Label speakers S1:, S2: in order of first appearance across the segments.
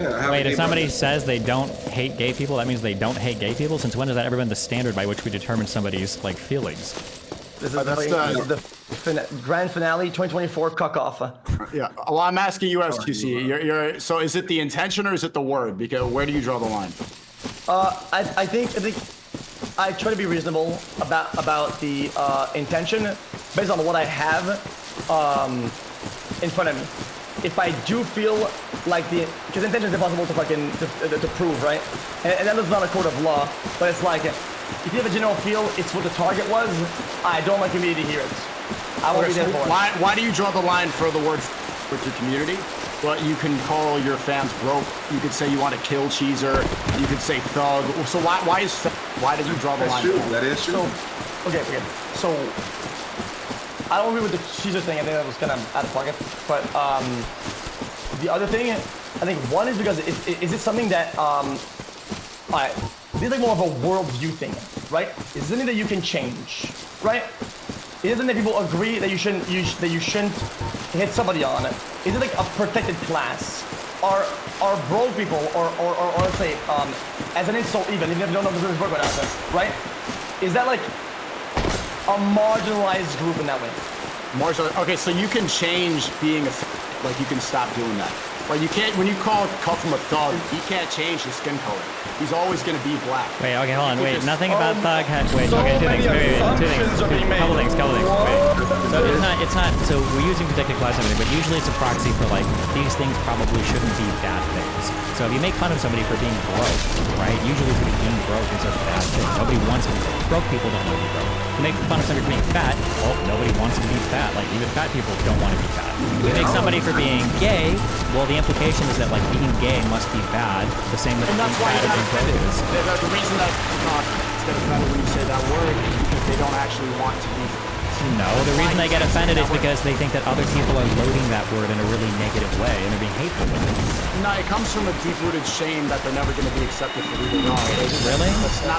S1: Wait, if somebody says they don't hate gay people, that means they don't hate gay people? Since when has that ever been the standard by which we determine somebody's, like, feelings?
S2: This is the grand finale, 2024 cuck-off.
S3: Yeah, well, I'm asking you, SQC. So is it the intention or is it the word? Because where do you draw the line?
S2: I think I try to be reasonable about the intention based on what I have in front of me. If I do feel like because intention is impossible to fucking to prove, right? And that is not a court of law, but it's like if you have a general feel it's what the target was, I don't like immediately hear it. I won't be there for it.
S3: Why do you draw the line for the word with your community? But you can call your fans broke. You could say you want to kill Cheezer. You could say thug. So why did you draw the line?
S4: That is true.
S2: So, okay. So I don't agree with the Cheezer thing. I think that was kind of out of pocket. But the other thing, I think one is because is it something that this is like more of a worldview thing, right? Is something that you can change, right? Is it something that people agree that you shouldn't hit somebody on? Is it like a protected class? Are broke people or let's say as an insult even if you don't know the word about that, right? Is that like a marginalized group in that way?
S3: Okay, so you can change being a like you can stop doing that. Like you can't when you call Cuffham a thug, he can't change his skin color. He's always gonna be black.
S1: Wait, okay, hold on, wait. Nothing about thug had. Wait,
S2: so
S1: okay, two things. Two things. Couple things. Wait. So it's not. So we're using protected class and everything, but usually it's a proxy for like these things probably shouldn't be bad things. So if you make fun of somebody for being broke, right? Usually being broke is a bad thing. Nobody wants to be broke. Broke people don't want to be broke. You make fun of somebody for being fat. Well, nobody wants to be fat. Like even fat people don't want to be fat. You make somebody for being gay. Well, the implication is that like being gay must be bad. The same with being bad or being broke is.
S3: The reason that instead of offended when you say that word is because they don't actually want to be.
S1: No, the reason they get offended is because they think that other people are loading that word in a really negative way and they're being hateful with it.
S3: No, it comes from a deep-rooted shame that they're never going to be accepted for who they are.
S1: Really?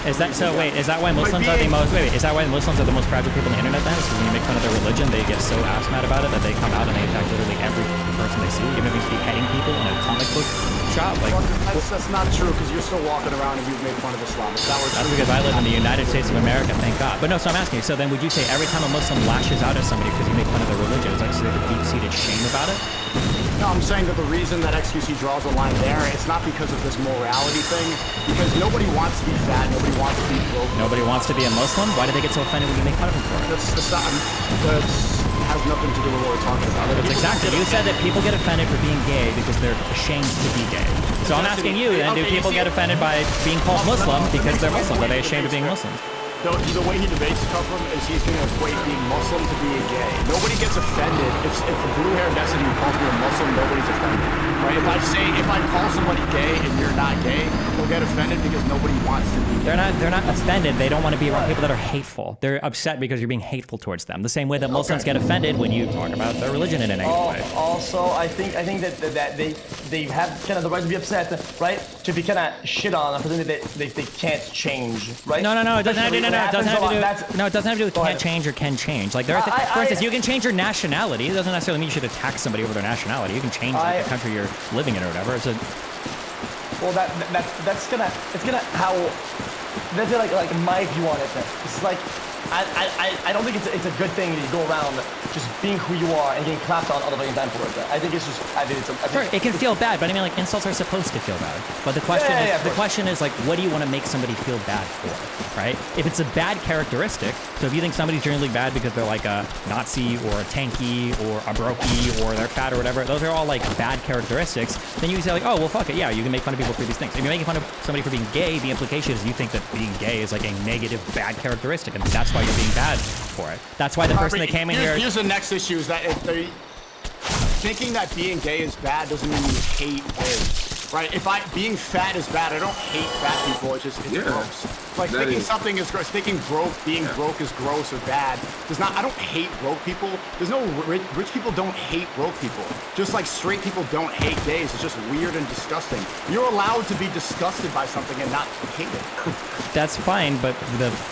S1: Is that so? Wait, is that why Muslims are the most? Wait, is that why Muslims are the most fragile people on the internet? Then, because when you make fun of their religion, they get so ass mad about it that they come out and they attack literally every person they see, even if he's beheading people in a comic book shop. Like,
S3: that's not true because you're still walking around and you've made fun of Islam.
S1: That's because I live in the United States of America, thank God. But no, so I'm asking you. So then, would you say every time a Muslim lashes out at somebody because you make fun of their religion, it's like so they have a deep-seated shame about it?
S3: No, I'm saying that the reason that XQC draws a line there, it's not because of this morality thing, because nobody wants to be fat, nobody wants to be broke.
S1: Nobody wants to be a Muslim? Why do they get so offended when you make fun of them for it?
S3: That has nothing to do with what we're talking about.
S1: That's exactly. You said that people get offended for being gay because they're ashamed to be gay. So I'm asking you, then, do people get offended by being called Muslim because they're Muslim? Are they ashamed of being Muslims?
S3: The way he debates Cuffham is he's going to equate being Muslim to being gay. Nobody gets offended. If a blue-haired Destiny calls me a Muslim, nobody's offended. Right? If I call somebody gay and you're not gay, they'll get offended because nobody wants to be gay.
S1: They're not offended. They don't want to be around people that are hateful. They're upset because you're being hateful towards them. The same way that Muslims get offended when you talk about their religion in a negative way.
S2: Also, I think that they have kind of the right to be upset, right? To be kind of shit on for something that they can't change, right?
S1: No, it doesn't have to do. It doesn't have to do with can't change or can change. Like there are for instance, you can change your nationality. It doesn't necessarily mean you should attack somebody over their nationality. You can change the country you're living in or whatever.
S2: Well, that's gonna how that's like my view on it. It's like I don't think it's a good thing that you go around just being who you are and getting clapped on all the fucking time for it. I think
S1: sure, it can feel bad, but I mean like insults are supposed to feel bad. But the question is like, what do you want to make somebody feel bad for, right? If it's a bad characteristic, so if you think somebody's generally bad because they're like a Nazi or a tanky or a brokey or they're fat or whatever, those are all like bad characteristics, then you can say like, oh well fuck it, yeah, you can make fun of people for these things. If you're making fun of somebody for being gay, the implication is you think that being gay is like a negative, bad characteristic, and that's why you're being bad for it. That's why the person that came in here.
S3: Here's the next issue: is that if they thinking that being gay is bad doesn't mean you hate gay, right? If being fat is bad, I don't hate fat people. It's gross. Like thinking something is gross, thinking being broke is gross or bad does not. I don't hate broke people. There's no rich people don't hate broke people. Just like straight people don't hate gays. It's just weird and disgusting. You're allowed to be disgusted by something and not hate it.
S1: That's fine, but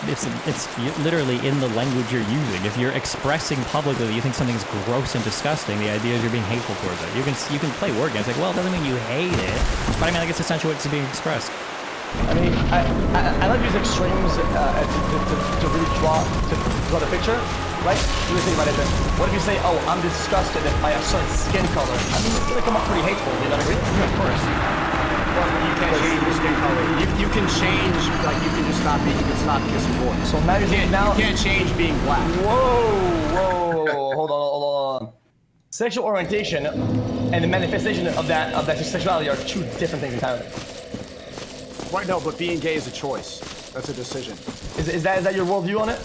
S1: it's literally in the language you're using. If you're expressing publicly that you think something is gross and disgusting, the idea is you're being hateful towards it. You can play word games like, well, it doesn't mean you hate it. But I mean, like, it's essentially what's being expressed.
S2: I mean, I like these extremes to really draw the picture, right? You think about it. What if you say, "Oh, I'm disgusted by a certain skin color"? I mean, it's gonna come up pretty hateful. You know what I mean?
S1: Yeah, of course.
S3: Well, you can't change your skin color. You can change, like you can just stop kissing boys.
S2: So now
S3: You can't change being black.
S2: Whoa, hold on. Sexual orientation and the manifestation of that sexuality are two different things entirely.
S3: Right, no, but being gay is a choice. That's a decision.
S2: Is that your worldview on it?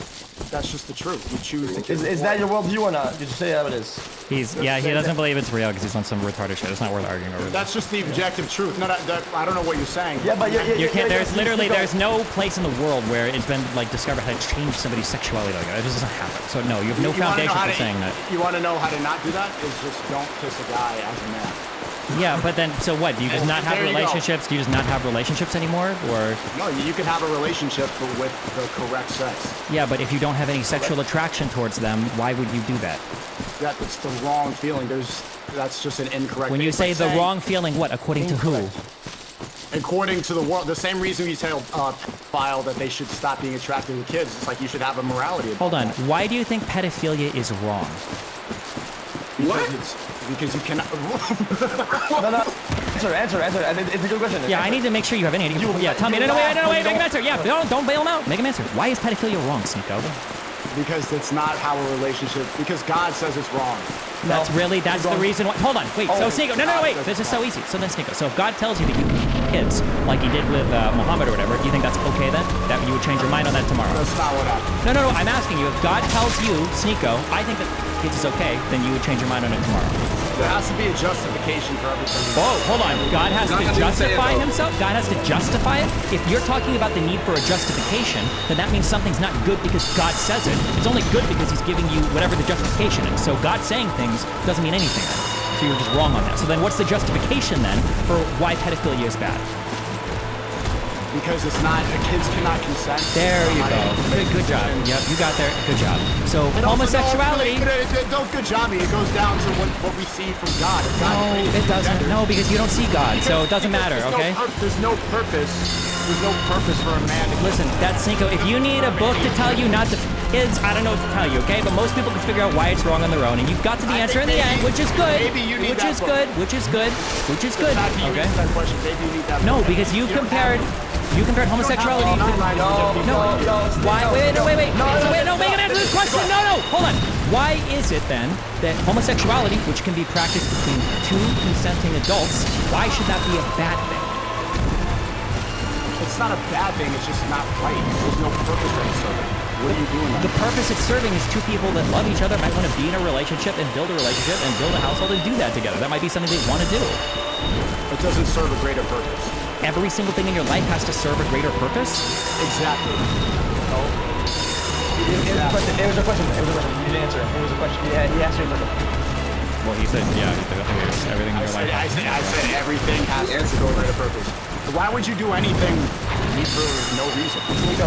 S3: That's just the truth. You choose to kiss.
S2: Is that your worldview or not? Did you say how it is?
S1: He doesn't believe it's real because he's on some retarded shit. It's not worth arguing over.
S3: That's just the objective truth. No, I don't know what you're saying.
S2: Yeah, but
S1: You can't. There's no place in the world where it's been like discovered how to change somebody's sexuality like that. It just doesn't happen. So no, you have no foundation for saying that.
S3: You want to know how to not do that? Is just don't kiss a guy as a man.
S1: Yeah, but then, so what? Do you just not have relationships? Do you just not have relationships anymore? Or
S3: no, you can have a relationship with the correct sex.
S1: Yeah, but if you don't have any sexual attraction towards them, why would you do that?
S3: That's the wrong feeling. That's just an incorrect.
S1: When you say the wrong feeling, what? According to who?
S3: According to the world, the same reason you tell file that they should stop being attracted to kids. It's like you should have a morality.
S1: Hold on. Why do you think pedophilia is wrong?
S3: Because you cannot.
S2: No. Answer. It's a good question.
S1: Yeah, I need to make sure you have any idea. Tell me. No, wait, make him answer. Yeah, don't bail him out. Make him answer. Why is pedophilia wrong, Sneeko?
S3: Because it's not how a relationship. Because God says it's wrong.
S1: That's the reason why. Hold on, wait. So Sneeko, no, wait. This is so easy. So then Sneeko. So if God tells you that you can kids, like he did with Muhammad or whatever, do you think that's okay then? That you would change your mind on that tomorrow?
S3: That's not what happened.
S1: No. I'm asking you. If God tells you, Sneeko, I think that kids is okay, then you would change your mind on it tomorrow.
S3: There has to be a justification for everything.
S1: Oh, hold on. God has to justify himself? God has to justify it? If you're talking about the need for a justification, then that means something's not good because God says it. It's only good because he's giving you whatever the justification is. So God saying things doesn't mean anything then. So you're just wrong on that. So then what's the justification then for why pedophilia is bad?
S3: Because it's not, kids cannot consent.
S1: There you go. Good job. Yep, you got there. Good job. So homosexuality.
S3: Don't good job me. It goes down to what we see from God.
S1: No, it doesn't. No, because you don't see God, so it doesn't matter. Okay.
S3: There's no purpose. There's no purpose for a man to
S1: listen. That's Sneeko. If you need a book to tell you not to kids, I don't know what to tell you. Okay, but most people can figure out why it's wrong on their own, and you've got to the answer in the end, which is good.
S3: Maybe you need
S1: which is good. Which is good. Okay. No, because you compared. You compared homosexuality to... No. Why? Wait. No, make him answer this question. No. Hold on. Why is it then that homosexuality, which can be practiced between two consenting adults, why should that be a bad thing?
S3: It's not a bad thing. It's just not right. There's no purpose for it serving. What are you doing?
S1: The purpose it's serving is two people that love each other, might want to be in a relationship and build a relationship and build a household and do that together. That might be something they want to do.
S3: It doesn't serve a greater purpose.
S1: Every single thing in your life has to serve a greater purpose?
S3: Exactly.
S2: Oh. It was a question. You didn't answer. It was a question. Yeah, he asked you a question.
S1: Well, he said, everything in your life.
S3: I said everything has to serve a greater purpose. Why would you do anything for no reason?
S2: Sneeko,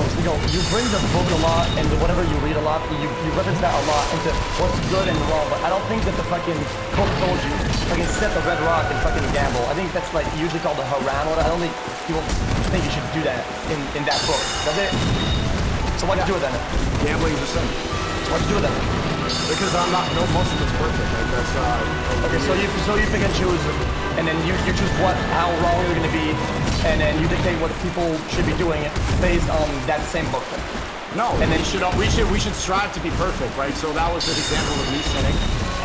S2: you bring the book a lot, and whatever you read a lot, you reference that a lot into what's good and wrong, but I don't think that the fucking Coke told you fucking set the red rock and fucking gamble. I think that's like usually called the haram. I don't think people think you should do that in that book. Does it? So why'd you do it then?
S3: Gambling is a sin.
S2: So why'd you do it then?
S3: Because no Muslim is perfect. Like that's
S2: okay, so you pick and choose, and then you choose how wrong you're gonna be, and then you dictate what people should be doing based on that same book.
S3: No, and then we should strive to be perfect, right? So that was an example of me sinning,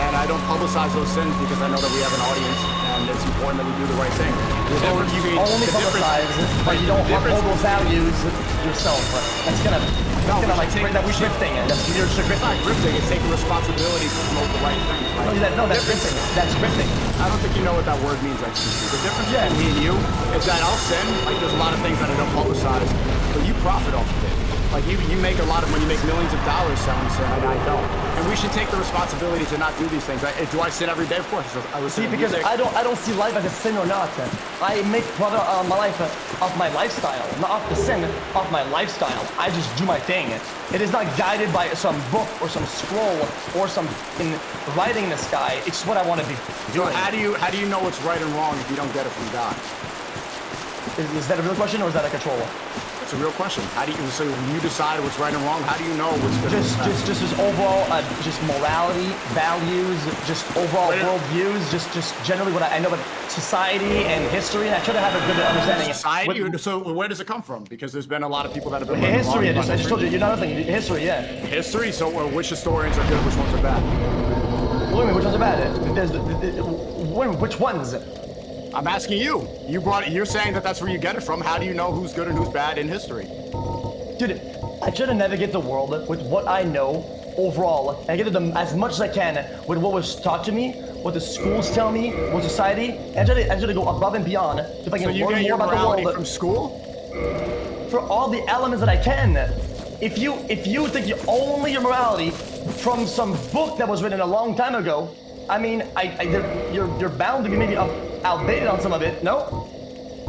S3: and I don't publicize those sins because I know that we have an audience, and it's important that we do the right thing.
S2: So you only publicize, but you don't hold those values yourself. But that's gonna like that's grifting. You're
S3: it's not grifting. It's taking responsibility to promote the right thing. Right?
S2: No, that's grifting. That's grifting.
S3: I don't think you know what that word means. Like the difference between me and you is that I'll sin. Like there's a lot of things that I don't publicize, but you profit off of it. Like you make a lot of money, you make millions of dollars selling sin, and I don't. And we should take the responsibility to not do these things. Do I sin every day? Of course. I listen
S2: See,
S3: to
S2: because
S3: music.
S2: I don't see life as a sin or not. I make product my life of my lifestyle, not of the sin of my lifestyle. I just do my thing. It is not guided by some book or some scroll or some writing in the sky. It's what I want to be
S3: So
S2: doing.
S3: how do you know what's right and wrong if you don't get it from God?
S2: Is that a real question or is that a control?
S3: It's a real question. How do you, so when you decide what's right and wrong, how do you know what's good and bad?
S2: Just overall, just morality, values, just overall worldviews, just generally what I know about society and history, and I try to have a good understanding.
S3: Society? So where does it come from? Because there's been a lot of people that have been writing
S2: History,
S3: wrong
S2: I
S3: about
S2: just told you, you know nothing. History, yeah.
S3: history. So which historians are good, which ones are bad?
S2: Wait a minute, which ones are bad? Which ones?
S3: I'm asking you. You're saying that that's where you get it from. How do you know who's good and who's bad in history?
S2: Dude, I try to navigate the world with what I know overall, and I get it as much as I can with what was taught to me, what the schools tell me, what society, and I try to go above and beyond if I
S3: So
S2: can
S3: you
S2: learn
S3: get
S2: more
S3: your
S2: about the
S3: morality
S2: world
S3: from school?
S2: for all the elements that I can. If you think you only your morality from some book that was written a long time ago, I mean, you're bound to be maybe outdated on some of it. No?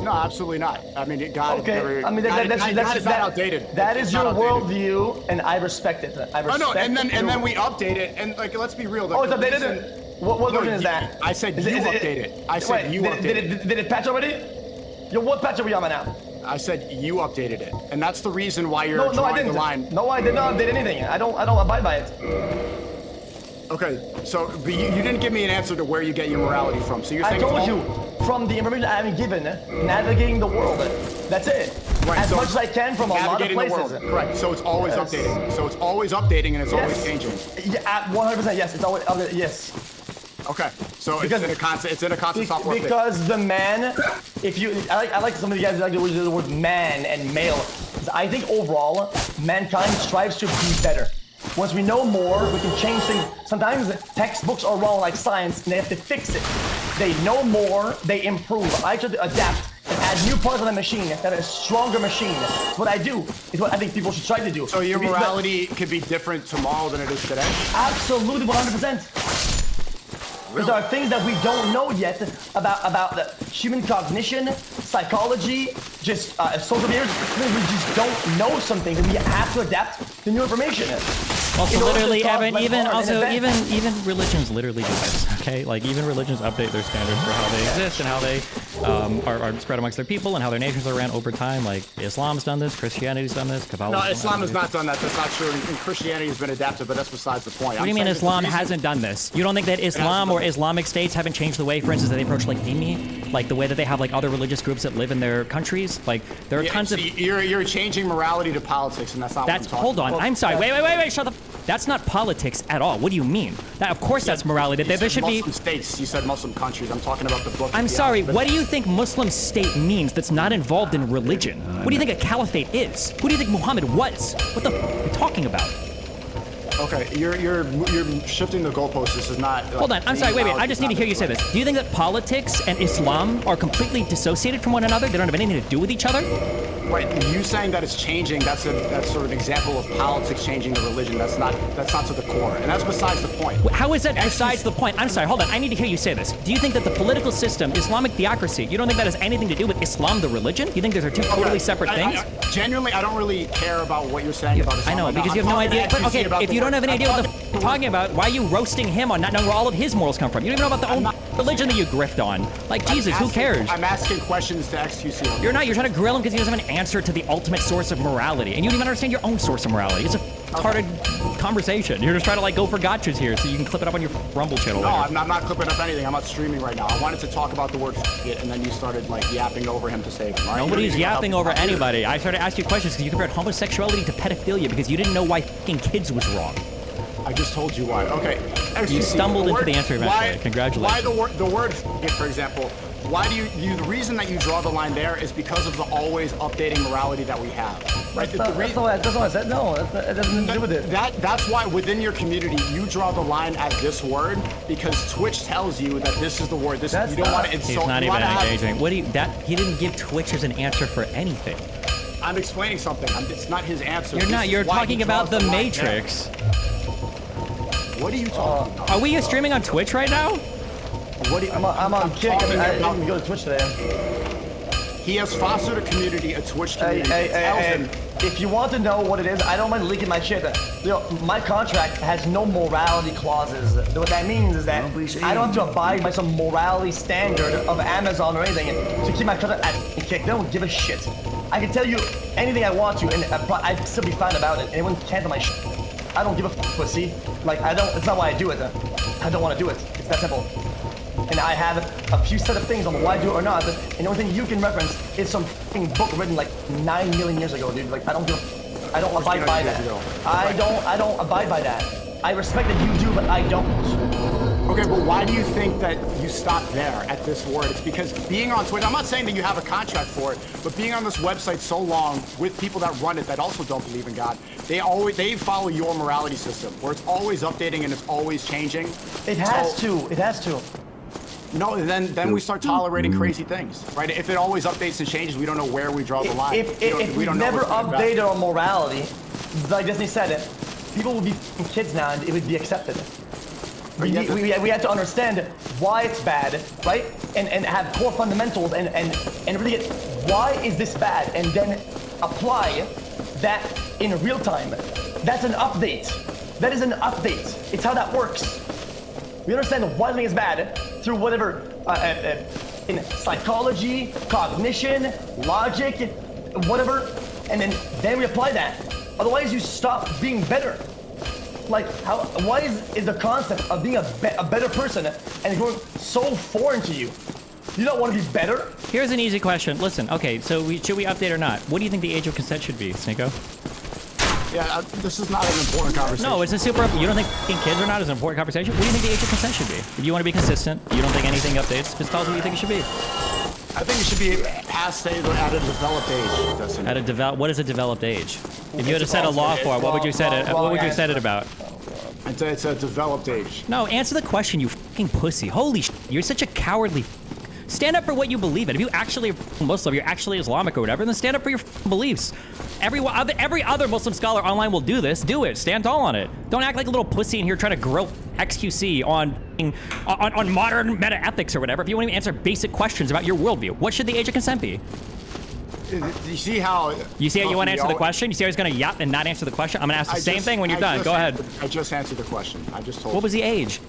S3: No, absolutely not. I mean, God.
S2: Okay.
S3: Never,
S2: I mean,
S3: God is
S2: that's
S3: not outdated.
S2: That
S3: It's
S2: is
S3: not
S2: your
S3: outdated.
S2: worldview, and I respect it. I respect.
S3: Oh no, and then
S2: your-
S3: we update it, and like let's be real.
S2: Oh, it's
S3: the
S2: updated.
S3: reason-
S2: What
S3: No,
S2: version is that?
S3: I said
S2: Is
S3: you
S2: it-
S3: update it. I said
S2: wait,
S3: you
S2: did
S3: update
S2: it. Did it patch already? Yo, what patch are we on right now?
S3: I said you updated it, and that's the reason why you're
S2: No, I
S3: drawing
S2: didn't.
S3: the line.
S2: No, I did not update anything. I don't abide by it.
S3: Okay, so but you didn't give me an answer to where you get your morality from. So you're
S2: I
S3: saying it's
S2: told
S3: all-
S2: you from the information I haven't given, navigating the world. That's it.
S3: Right,
S2: As
S3: so
S2: much as I can from a lot of
S3: navigating the
S2: places.
S3: world. Correct. So it's always
S2: Yes.
S3: updating. So it's always updating and it's always
S2: Yes.
S3: changing.
S2: Yeah, 100%. Yes, it's always yes.
S3: Okay. So
S2: Because-
S3: it's in a constant software update.
S2: Because the man, if you, I like some of you guys like to use the word man and male. I think overall, mankind strives to be better. Once we know more, we can change things. Sometimes textbooks are wrong, like science, and they have to fix it. They know more, they improve. I try to adapt and add new parts of the machine that are a stronger machine. It's what I do. It's what I think people should try to do.
S3: So your
S2: Because-
S3: morality could be different tomorrow than it is today.
S2: Absolutely, 100%. Because there are things that we don't know yet about the human cognition, psychology, just social behaviors. We just don't know some things, and we have to adapt to new information.
S1: Also,
S2: In order to
S1: literally,
S2: talk
S1: Evan,
S2: like
S1: even
S2: hard and
S1: also
S2: advance.
S1: even religions literally do this. Okay, like even religions update their standards for how they exist and how they are spread amongst their people and how their nations are ran over time. Like Islam's done this, Christianity's done this,
S3: No,
S1: Catholicism.
S3: Islam has not done that. That's not true. And Christianity has been adapted, but that's besides the point.
S1: What do you mean Islam hasn't done this? You don't think that Islam or Islamic states haven't changed the way, for instance, that they approach like dhimmi, like the way that they have like other religious groups that live in their countries? Like there are tons of.
S3: You're changing morality to politics, and that's not.
S1: That's
S3: what I'm
S1: hold
S3: talking
S1: on.
S3: about.
S1: I'm sorry. Wait. Shut the. That's not politics at all. What do you mean? That of course that's morality.
S3: You
S1: There
S3: said
S1: should be.
S3: Muslim states. You said Muslim countries. I'm talking about the book.
S1: I'm
S3: the
S1: sorry.
S3: alphabet.
S1: What do you think Muslim state means that's not involved in religion? What do you think a caliphate is? Who do you think Muhammad was? What the f are you talking about?
S3: Okay, you're shifting the goalposts. This is not.
S1: Hold on. I'm sorry. Wait. I just need to hear you say this. Do you think that politics and Islam are completely dissociated from one another? They don't have anything to do with each other?
S3: Right, you saying that it's changing, that's sort of an example of politics changing the religion. That's not to the core, and that's besides the point.
S1: How is that besides the point? I'm sorry, hold on. I need to hear you say this. Do you think that the political system, Islamic theocracy, you don't think that has anything to do with Islam, the religion? You think those are two totally separate things?
S3: Genuinely, I don't really care about what you're saying about Islam.
S1: I know,
S3: right now.
S1: because you
S3: I'm
S1: have no
S3: talking
S1: idea.
S3: to
S1: But okay,
S3: XQC about
S1: if
S3: the
S1: you don't
S3: word.
S1: have any idea what the f you're talking about, why are you roasting him on not knowing where all of his morals come from? You don't even know about the own religion that you grift on. Like, Jesus, who cares?
S3: I'm asking questions to XQC.
S1: You're not. You're trying to grill him because he doesn't have an answer to the ultimate source of morality. And you don't even understand your own source of morality. It's a retarded conversation. You're just trying to, like, go for gotchas here so you can clip it up on your Rumble channel
S3: No,
S1: later.
S3: I'm not clipping up anything. I'm not streaming right now. I wanted to talk about the word it, and then you started like yapping over him to save him. Right?
S1: Nobody's yapping over anybody. I started asking you questions because you compared homosexuality to pedophilia because you didn't know why f***ing kids was wrong.
S3: I just told you why. Okay.
S1: You
S3: XQC,
S1: stumbled into
S3: word-
S1: the answer eventually.
S3: Why
S1: Congratulations.
S3: the word it, for example, why do you the reason that you draw the line there is because of the always updating morality that we have. Right?
S2: That's not what I said. No, it doesn't do with it.
S3: That's why within your community you draw the line at this word because Twitch tells you that this is the word. This
S2: That's
S3: you don't want to
S2: not-
S3: insult.
S1: He's not
S3: you
S1: even
S3: wanna have-
S1: engaging. What do you? He didn't give Twitch as an answer for anything.
S3: I'm explaining something. It's not his answer.
S1: You're
S3: This
S1: not.
S3: is
S1: You're
S3: why he
S1: talking about
S3: draws
S1: the
S3: line
S1: Matrix.
S3: there. What are you talking about?
S1: Are we streaming on Twitch right now?
S3: What do you,
S2: I'm on Kick. I
S3: talking
S2: didn't
S3: about-
S2: even go to Twitch today.
S3: He has fostered a community, a Twitch
S2: Hey,
S3: community.
S2: hey, if you want to know what it is, I don't mind leaking my shit. You know, my contract has no morality clauses. What that means is that I don't have to abide by some morality standard of Amazon or anything to keep my contract at Kick. They don't give a shit. I can tell you anything I want to, and I'd still be fine about it. Anyone can cancel my shit. I don't give a pussy. Like, I don't, it's not why I do it. I don't want to do it. It's that simple. And I have a few set of things on why I do it or not. And the only thing you can reference is some fucking book written like 9 million years ago, dude. Like, I don't abide by that. I don't abide by that. I respect that you do, but I don't.
S3: Okay, but why do you think that you stop there at this word? It's because being on Twitch, I'm not saying that you have a contract for it, but being on this website so long with people that run it that also don't believe in God, they follow your morality system, where it's always updating and it's always changing.
S2: It has to. It has to.
S3: No, then we start tolerating crazy things, right? If it always updates and changes, we don't know where we draw the line.
S2: If we
S3: don't know
S2: never
S3: what's good and bad.
S2: updated our morality, like Disney said, people would be kids now and it would be accepted. We had to understand why it's bad, right? And have core fundamentals and really get why is this bad, and then apply that in real time. That's an update. That is an update. It's how that works. We understand why something is bad through whatever in psychology, cognition, logic, whatever, and then we apply that. Otherwise, you stop being better. Like, why is the concept of being a better person and going so foreign to you? You don't want to be better?
S1: Here's an easy question. Listen, okay, so should we update or not? What do you think the age of consent should be, Sneeko?
S3: Yeah, this is not an important conversation.
S1: No, it's a super. You don't think f***ing kids are not is an important conversation? What do you think the age of consent should be? If you want to be consistent, you don't think anything updates, just tell us what you think it should be.
S3: I think it should be past, say, at a developed age. Dustin.
S1: At a what is a developed age? If you had to set a law for it, what would you set it? What would you set it about?
S3: It's a developed age.
S1: No, answer the question, you fucking pussy. Holy sh! You're such a cowardly. Stand up for what you believe in. If you actually are Muslim, you're actually Islamic or whatever, then stand up for your beliefs. Every other Muslim scholar online will do this. Do it. Stand tall on it. Don't act like a little pussy in here trying to grow XQC on modern meta ethics or whatever. If you won't even answer basic questions about your worldview, what should the age of consent be?
S3: You see how...
S1: You see how you want to answer the question? You see how he's going to yap and not answer the question? I'm going to ask the same thing when you're done. Go ahead.
S3: I just answered the question. I just told you.
S1: What was the age?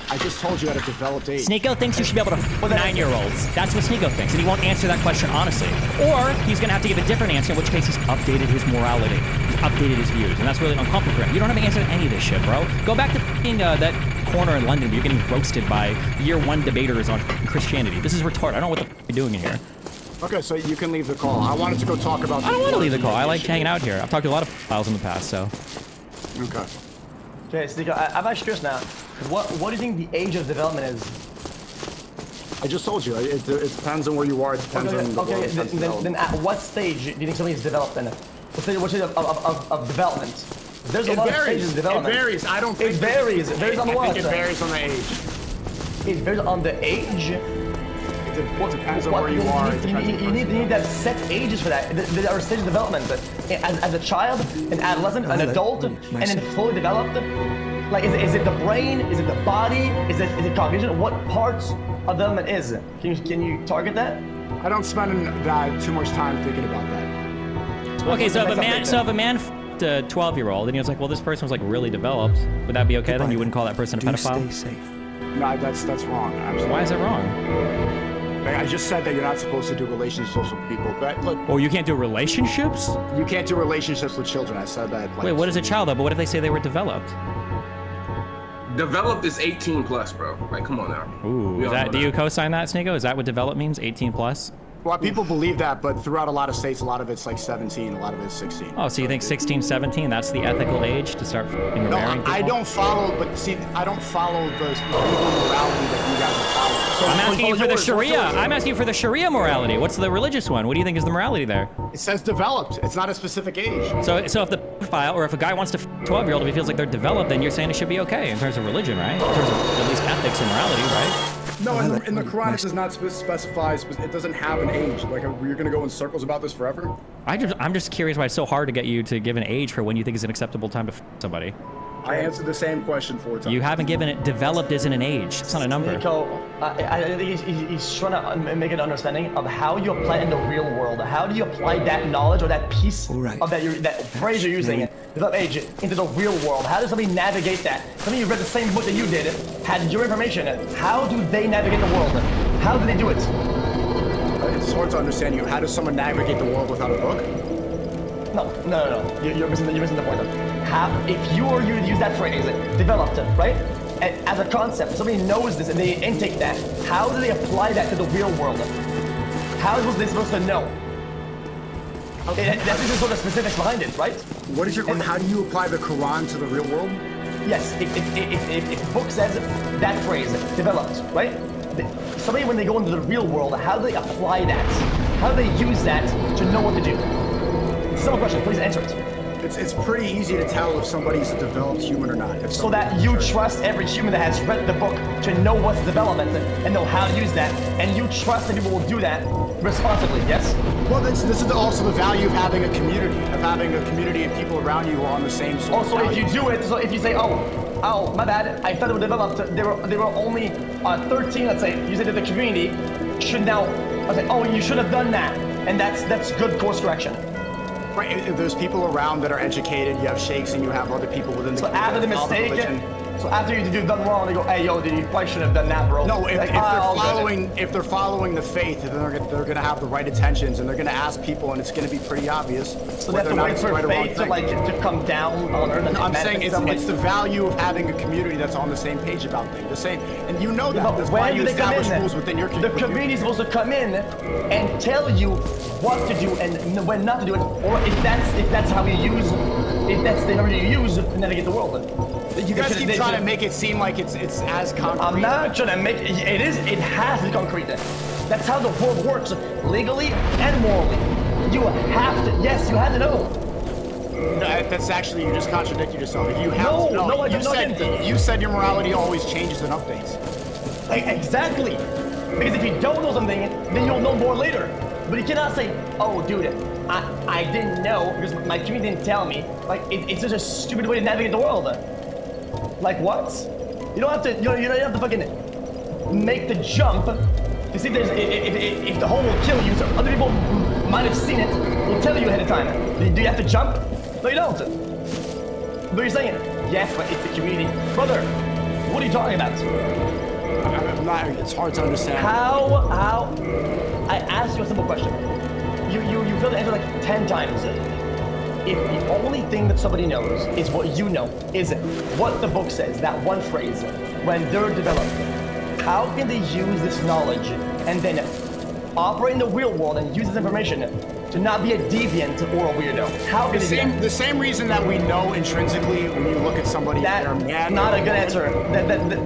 S3: I just told you at a developed age.
S1: Sneeko thinks you should be able to f 9-year-olds. That's what Sneeko thinks, and he won't answer that question honestly. Or he's gonna have to give a different answer, in which case he's updated his morality. He's updated his views, and that's really uncomfortable for him. You don't have an answer to any of this shit, bro. Go back to f***ing that corner in London where you're getting roasted by year 1 debaters on Christianity. This is retarded. I don't know what the f you're doing in here.
S3: Okay, so you can leave the call. I wanted to go talk about...
S1: I don't want to leave the call. I like hanging out here. I've talked to a lot of files in the past, so...
S3: Okay.
S2: Okay, Sneeko, I'm actually curious now. What do you think the age of development is?
S3: I just told you. It depends on where you are. It depends on the
S2: okay, then at what stage do you think something is developed in? What stage of development? There's a lot of stages of development.
S3: It varies. I don't think...
S2: It varies. It varies on what?
S3: I think it varies on the age.
S2: It varies on the age?
S3: It depends on where you are.
S2: You need that set ages for that. There are stages of development. As a child, an adolescent, an adult, and then fully developed. Like, is it the brain? Is it the body? Is it cognition? What parts of development is it? Can you target that?
S3: I don't spend too much time thinking about that.
S1: Okay, so if a man f***ed a 12-year-old and he was like, well, this person was like really developed, would that be okay? Then you wouldn't call that person a pedophile?
S4: Stay safe.
S3: No, that's wrong. Absolutely.
S1: Why is that wrong?
S3: I just said that you're not supposed to do relationships with people, but look.
S1: Oh, you can't do relationships?
S3: You can't do relationships with children. I said that. Like,
S1: wait, what is a child though? But what if they say they were developed?
S4: Developed is 18 plus, bro. Like, come on now.
S1: Ooh, do you co-sign that, Sneeko? Is that what developed means? 18 plus?
S3: Well, people believe that, but throughout a lot of states, a lot of it's like 17, a lot of it's 16.
S1: Oh, so you think 16, 17, that's the ethical age to start marrying people?
S3: I don't follow, but see, I don't follow the legal morality that you guys are following. So
S1: I'm asking you for the Sharia. I'm asking you for the Sharia morality. What's the religious one? What do you think is the morality there?
S3: It says developed. It's not a specific age.
S1: So if the pedophile, or if a guy wants to f 12-year-old if he feels like they're developed, then you're saying it should be okay in terms of religion, right? In terms of at least ethics and morality, right?
S5: No, in the Quran it does not specify. It doesn't have an age. Like you're gonna go in circles about this forever.
S1: I'm just curious why it's so hard to get you to give an age for when you think is an acceptable time to f somebody.
S5: I answered the same question 4 times.
S1: You haven't given it. Developed isn't an age. It's not a number.
S2: Nico, I think he's trying to make an understanding of how you apply it in the real world. How do you apply that knowledge or that piece of that phrase you're using, develop age, into the real world? How does somebody navigate that? Somebody who read the same book that you did, had your information. How do they navigate the world? How do they do it?
S3: It's hard to understand you. How does someone navigate the world without a book?
S2: No. You're missing the point. If you or you use that phrase, developed, right? And as a concept, somebody knows this and they intake that. How do they apply that to the real world? How was they supposed to know? That's just sort of specifics behind it, right?
S3: What is your? How do you apply the Quran to the real world?
S2: Yes, if the book says that phrase, developed, right? Somebody, when they go into the real world, how do they apply that? How do they use that to know what to do? It's a simple question. Please answer it.
S3: It's pretty easy to tell if somebody's a developed human or not.
S2: So that you trust every human that has read the book to know what's development and know how to use that, and you trust that people will do that responsibly, yes?
S3: Well, this is also the value of having a community of people around you who are on the same sort of
S2: Also, if
S3: values.
S2: you do it, so if you say, oh, my bad, I thought it was developed, they were only 13, let's say, you said that the community should now, I say, oh, you should have done that, and that's good course correction.
S3: Right, if there's people around that are educated, you have sheikhs and you have other people within the community.
S2: So after the mistake, so after you do done wrong, they go, hey, yo, dude, you probably shouldn't have done that, bro.
S3: No, if,
S2: like,
S3: if they're following the faith, then they're gonna have the right intentions and they're gonna ask people, and it's gonna be pretty obvious.
S2: So they have to wait for faith to come down on earth.
S3: No, I'm saying it's the value of having a community that's on the same page about things. The same, and you know that.
S2: But
S3: That's
S2: when
S3: why
S2: do
S3: you
S2: they come
S3: establish
S2: in?
S3: rules within your community.
S2: The community is supposed to come in and tell you what to do and when not to do it, or if that's how you use, if that's the number you use to navigate the world.
S3: You guys keep trying to make it seem like it's as concrete.
S2: I'm not trying to make it. It has to be concrete. That's how the world works, legally and morally. You have to. Yes, you have to know.
S3: That's actually, you just contradicted yourself. If you have
S2: No,
S3: to know,
S2: no, I didn't.
S3: you said your morality always changes and updates.
S2: Exactly. Because if you don't know something, then you'll know more later. But you cannot say, oh, dude, I didn't know because my community didn't tell me. Like, it's just a stupid way to navigate the world. Like what? You don't have to. You don't have to fucking make the jump to see if the hole will kill you. So other people might have seen it. Will tell you ahead of time. Do you have to jump? No, you don't. But you're saying yes, but it's the community, brother. What are you talking about?
S3: I'm not. It's hard to understand.
S2: How? I asked you a simple question. You failed to answer like 10 times. If the only thing that somebody knows is what you know, is what the book says, that one phrase, when they're developed, how can they use this knowledge and then operate in the real world and use this information to not be a deviant or a weirdo? How can they do that?
S3: The same reason that we know intrinsically when you look at somebody, they're mad.
S2: That's not a good answer.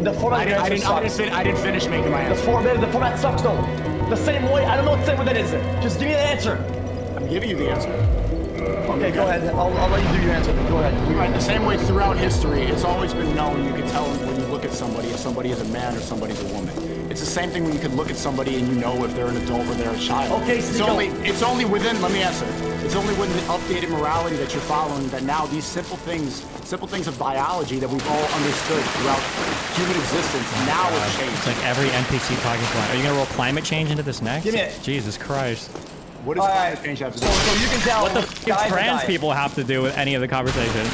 S2: The format of your answer sucks.
S3: I didn't finish making my
S2: The
S3: answer.
S2: format sucks though. The same way, I don't know what the same way that is. Just give me the answer.
S3: I'm giving you the answer.
S2: Okay, go ahead. I'll let you do your answer. Go ahead.
S3: Right, the same way throughout history, it's always been known. You can tell when you look at somebody if somebody is a man or somebody's a woman. It's the same thing when you can look at somebody and you know if they're an adult or they're a child.
S2: Okay,
S3: it's only within. Let me answer. It's only within the updated morality that you're following that now these simple things of biology that we've all understood throughout human existence now have changed.
S1: It's like every NPC talking about. Are you gonna roll climate change into this next?
S2: Give me it.
S1: Jesus Christ.
S3: What does climate change have to do?
S2: So you can tell
S1: What the f
S2: guys
S1: does trans
S2: die.
S1: people have to do with any of the conversation?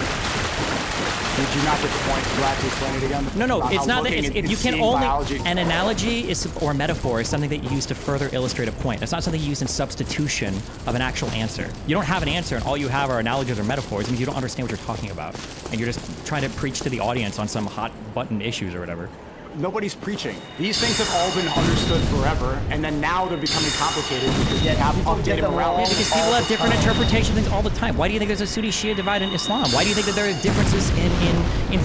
S3: Did you not get the point? Did you actually explain it again?
S1: No,
S3: About
S1: it's
S3: how
S1: not that.
S3: looking
S1: If
S3: and
S1: you can
S3: seeing
S1: only
S3: biology.
S1: an analogy is or metaphor is something that you use to further illustrate a point. It's not something you use in substitution of an actual answer. You don't have an answer, and all you have are analogies or metaphors, and you don't understand what you're talking about, and you're just trying to preach to the audience on some hot button issues or whatever.
S3: Nobody's preaching. These things have all been understood forever, and then now they're becoming complicated because you have
S2: people get
S3: updated
S2: them
S3: morality.
S2: wrong.
S1: Because people have different interpretations of things all the time. Why do you think there's a Sunni-Shia divide in Islam? Why do you think that there are differences in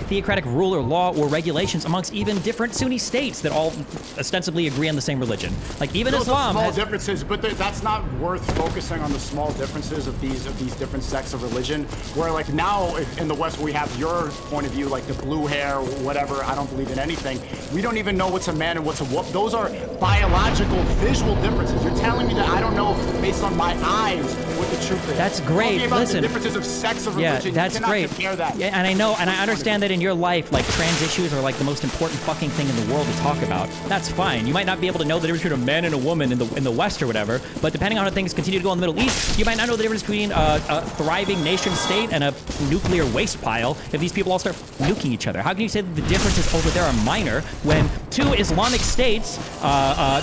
S1: theocratic rule or law or regulations amongst even different Sunni states that all ostensibly agree on the same religion? Like even
S3: Those
S1: Islam
S3: small
S1: has...
S3: differences, but that's not worth focusing on the small differences of these different sects of religion. Where like now in the West we have your point of view, like the blue hair, whatever. I don't believe in any anything. We don't even know what's a man and what's a woman. Those are biological, visual differences. You're telling me that I don't know based on my eyes what the truth is.
S1: That's great.
S3: Talking about
S1: Listen.
S3: the differences of sex of religion.
S1: Yeah, that's
S3: you cannot
S1: great.
S3: compare that.
S1: Yeah, and I know, and I understand that in your life, like trans issues are like the most important fucking thing in the world to talk about. That's fine. You might not be able to know the difference between a man and a woman in the West or whatever, but depending on how things continue to go in the Middle East, you might not know the difference between a thriving nation state and a nuclear waste pile if these people all start nuking each other. How can you say that the differences over there are minor when two Islamic states,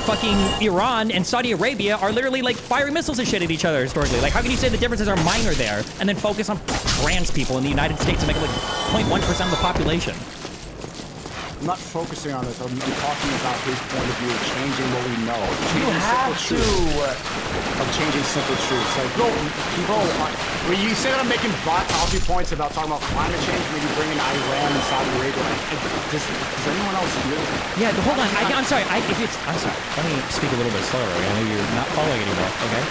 S1: fucking Iran and Saudi Arabia, are literally like firing missiles and shit at each other historically? Like, how can you say the differences are minor there and then focus on trans people in the United States and make it like 0.1% of the population?
S3: I'm not focusing on this. I'm talking about his point of view of changing what we know.
S2: You have to.
S3: Of changing simple truths. Like, people, when you say that I'm making talking points about talking about climate change, maybe bringing Iran and Saudi Arabia, does anyone else hear that?
S1: Yeah, hold on. I'm sorry. I'm sorry. Let me speak a little bit slower. I know you're not following anymore, okay?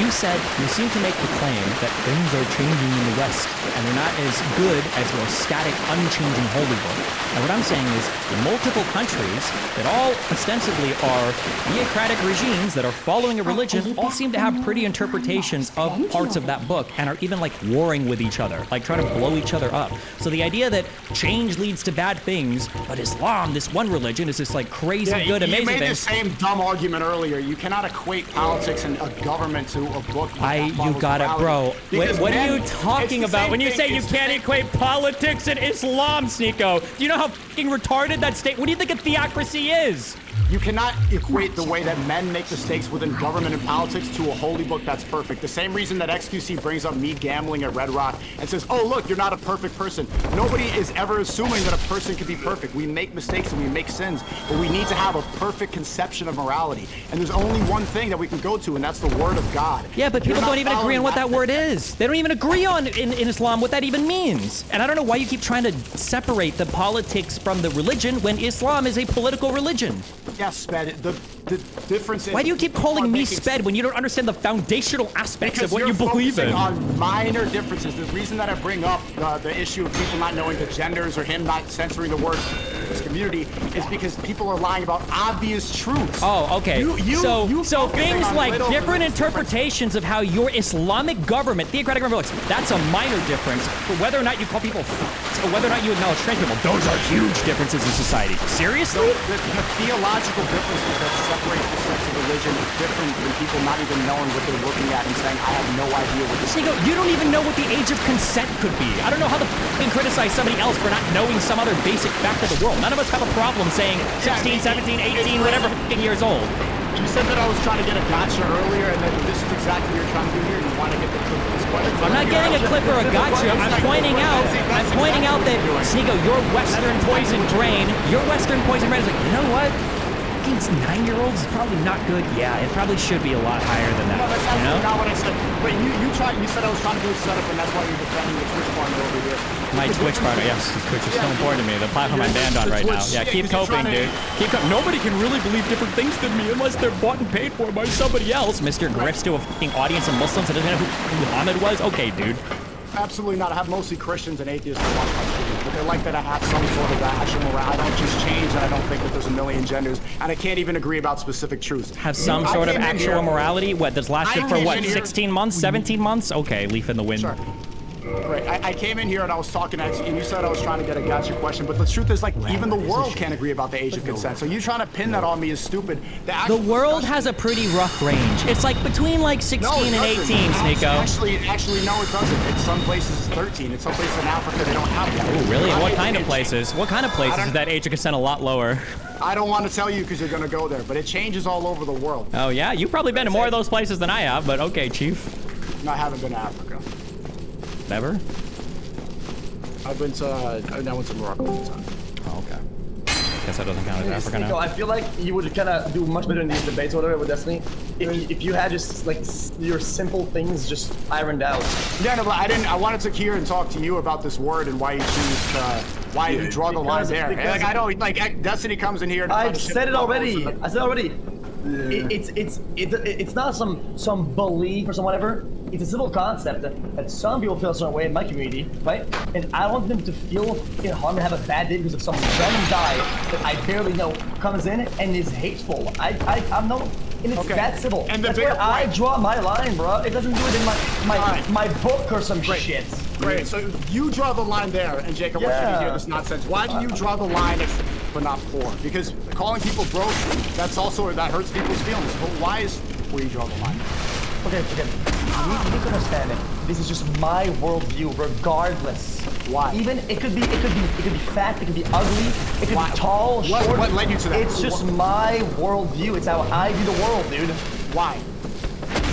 S1: You seem to make the claim that things are changing in the West, and they're not as good as your static, unchanging holy book. And what I'm saying is, multiple countries that all ostensibly are theocratic regimes that are following a religion all seem to have pretty interpretations of parts of that book and are even like warring with each other, like trying to blow each other up. So the idea that change leads to bad things, but Islam, this one religion, is this like crazy good, amazing thing.
S3: You made the same dumb argument earlier. You cannot equate politics and a government to a book.
S1: You got it, bro. What are you talking about when you say you can't equate politics and Islam, Sneeko? Do you know how fucking retarded that state? What do you think a theocracy is?
S3: You cannot equate the way that men make mistakes within government and politics to a holy book that's perfect. The same reason that XQC brings up me gambling at Red Rock and says, oh, look, you're not a perfect person. Nobody is ever assuming that a person can be perfect. We make mistakes and we make sins, but we need to have a perfect conception of morality. And there's only one thing that we can go to, and that's the word of God.
S1: Yeah, but people don't even agree on what that word is. They don't even agree on in Islam what that even means. And I don't know why you keep trying to separate the politics from the religion when Islam is a political religion.
S3: Yeah, Sped, the difference is...
S1: Why do you keep calling me Sped when you don't understand the foundational aspects of what you believe in?
S3: On minor differences. The reason that I bring up the issue of people not knowing the genders or him not censoring the words his community is because people are lying about obvious truths.
S1: Oh, okay. So things like different interpretations of how your Islamic government, theocratic government looks, that's a minor difference. But whether or not you call people or whether or not you acknowledge trans people, those are huge differences in society. Seriously?
S3: The theological differences that separate the sex of religion is different than people not even knowing what they're looking at and saying, I have no idea what this is.
S1: You don't even know what the age of consent could be. I don't know how to fucking criticize somebody else for not knowing some other basic fact of the world. None of us have a problem saying 16, 17, 18, whatever fucking years old.
S3: You said that I was trying to get a gotcha earlier, and that this is exactly what you're trying to do here. You want to get the clip of this question.
S1: I'm not getting a clip or a gotcha. I'm pointing out that, Sneeko, your Western poison brain is like, you know what? 9-year-olds is probably not good. Yeah, it probably should be a lot higher than that.
S3: No, that's
S1: absolutely
S3: not what I said. But you said I was trying to do a setup, and that's why you're defending the Twitch partner over here.
S1: My Twitch partner, yes. Twitch is so important to me. The platform I'm banned on right now. Yeah, keep coping, dude. Nobody can really believe different things than me unless they're bought and paid for by somebody else. Mr. Griff's to a fucking audience of Muslims that doesn't know who Muhammad was? Okay, dude.
S3: Absolutely not. I have mostly Christians and atheists that watch my stream, but they like that I have some sort of actual morale. I don't just change, and I don't think that there's a million genders, and I can't even agree about specific truths.
S1: Have some sort of actual morality? What, that's lasted for what, 16 months, 17 months? Okay, leaf in the wind.
S3: Sure. Right. I came in here and I was talking at you, and you said I was trying to get a gotcha question, but the truth is, like, even the world can't agree about the age of consent. So you trying to pin that on me is stupid.
S1: The world has a pretty rough range. It's like between like 16 and 18, Sneeko.
S3: Actually, no, it doesn't. In some places it's 13. In some places in Africa they don't have that.
S1: Oh, really? What kind of places? What kind of places is that age of consent a lot lower?
S3: I don't want to tell you because you're going to go there, but it changes all over the world.
S1: Oh, yeah? You've probably been to more of those places than I have, but okay, Chief.
S3: No, I haven't been to Africa.
S1: Never?
S3: I went to Morocco one time.
S1: Oh, okay. Guess that doesn't count as Africa now.
S2: I feel like you would kind of do much better in these debates or whatever with Destiny if you had just like your simple things just ironed out.
S3: Yeah, no, but I wanted to hear and talk to you about this word and why you choose why you draw the line there. Like I don't like Destiny comes in here. And
S2: I've said it already. I said it already. It's not some belief or some whatever. it's a simple concept that some people feel a certain way in my community, right? And I don't want them to feel in harm and have a bad day because of some random guy that I barely know comes in and is hateful. I'm no, and it's that simple. And that's where I draw my line, bro. It doesn't do it in my book or some shit.
S3: Great. So you draw the line there, and Jake, I want you to hear this nonsense. Why do you draw the line but not poor? Because calling people broke, that hurts people's feelings. But why is where you draw the line?
S2: Okay. You need to understand it. This is just my worldview, regardless.
S3: Why?
S2: Even it could be fat, it could be ugly, it could be tall, short.
S3: What led you to that?
S2: It's just my worldview. It's how I view the world, dude.
S3: Why?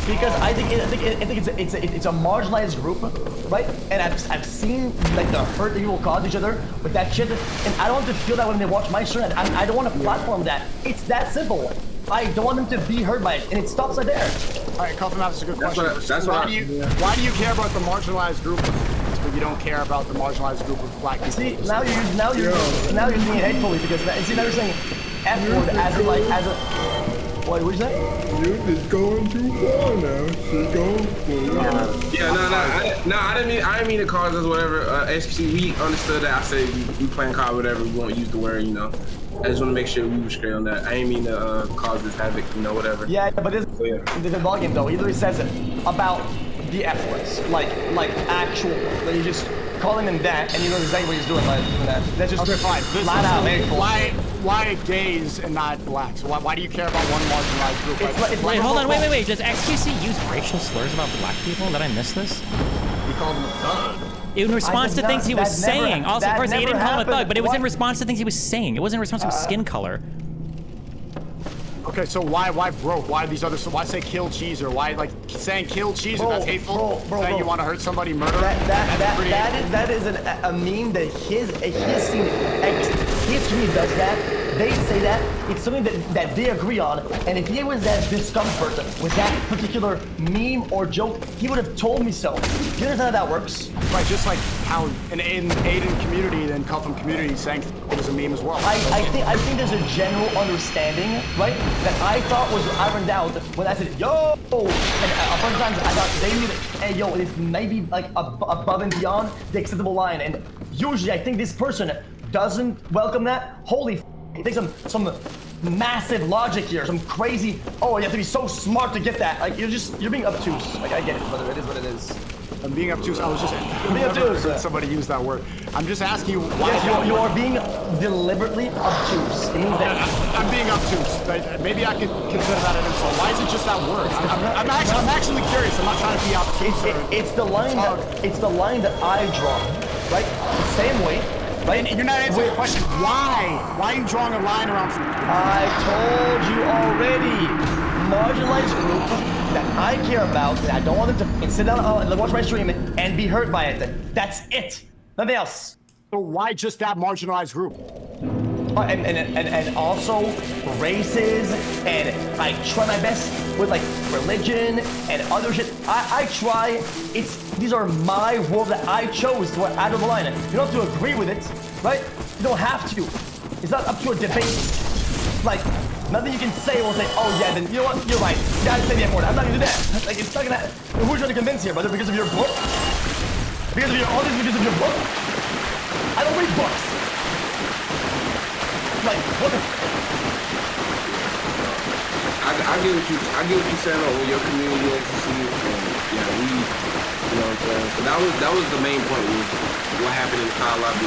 S2: Because I think it's a marginalized group, right? And I've seen like the hurt that people cause each other with that shit, and I don't want to feel that when they watch my stream. I don't want to platform that. It's that simple. I don't want them to be hurt by it, and it stops right there.
S3: All right, Cuffin, that's a good question. Why do you care about the marginalized group, but you don't care about the marginalized group of black people?
S2: See, now you're using it hatefully because now you're saying F word as a. What did you say?
S5: It's going too far now. She's going for
S4: I didn't mean to cause us whatever. HC, we understood that. I said we playing COD, whatever. We won't use the word, you know. I just want to make sure we were straight on that. I ain't mean to cause this havoc, you know, whatever.
S2: Yeah, but this the volume though. He literally says it about the F words, like actual. Like you just calling him that, and you know exactly what he's doing by doing that. That's just
S3: fine.
S2: Flat out hateful.
S3: Why gays and not blacks? Why do you care about one marginalized group?
S1: Wait, hold on, wait. Does XQC use racial slurs about black people? Did I miss this?
S3: We called him a thug.
S1: In response to things he was saying. Also, first, he didn't call him a thug, but it was in response to things he was saying. It wasn't in response to his skin color.
S3: Okay, so why broke? Why these other? Why say kill cheeser? Why like saying kill cheeser? That's hateful. Saying you want to hurt somebody, murder.
S2: That is a meme that his community does that. They say that it's something that they agree on, and if he was at discomfort with that particular meme or joke, he would have told me so. Do you understand how that works?
S3: Right, just like how in Aiden community and Cuffin community saying it was a meme as well.
S2: I think there's a general understanding, right, that I thought was ironed out when I said yo, and a bunch of times I thought they knew that hey yo, it's maybe like above and beyond the acceptable line, and usually I think this person doesn't welcome that. Holy. It takes some massive logic here, some crazy. Oh, you have to be so smart to get that. Like you're being obtuse. Like I get it, brother. It is what it is.
S3: I'm being obtuse. I was just
S2: being obtuse.
S3: Somebody used that word. I'm just asking you why.
S2: Yes, you are being deliberately obtuse. It means that
S3: I'm being obtuse. Maybe I could consider that an insult. Why is it just that word? I'm actually curious. I'm not trying to be obtuse.
S2: It's the line that I draw, right? The same way. Right?
S3: And you're not answering the question. Why? Why are you drawing a line around?
S2: I told you already. Marginalized group that I care about, that I don't want them to sit down and watch my stream and be hurt by it. That's it. Nothing else.
S3: So why just that marginalized group?
S2: And also races, and I try my best with like religion and other shit. I try. These are my world that I chose to add to the line. You don't have to agree with it, right? You don't have to. It's not up to a debate. Like nothing you can say will say, oh yeah, then you know what? You're right. You gotta say the F word. I'm not gonna do that. Like it's not gonna. Who are you trying to convince here, brother? Because of your book? Because of your book? I don't read books. Like, what the?
S4: I get what you're saying on your community is, and yeah, you know what I'm saying? So that was the main point, was what happened in the COD lobby.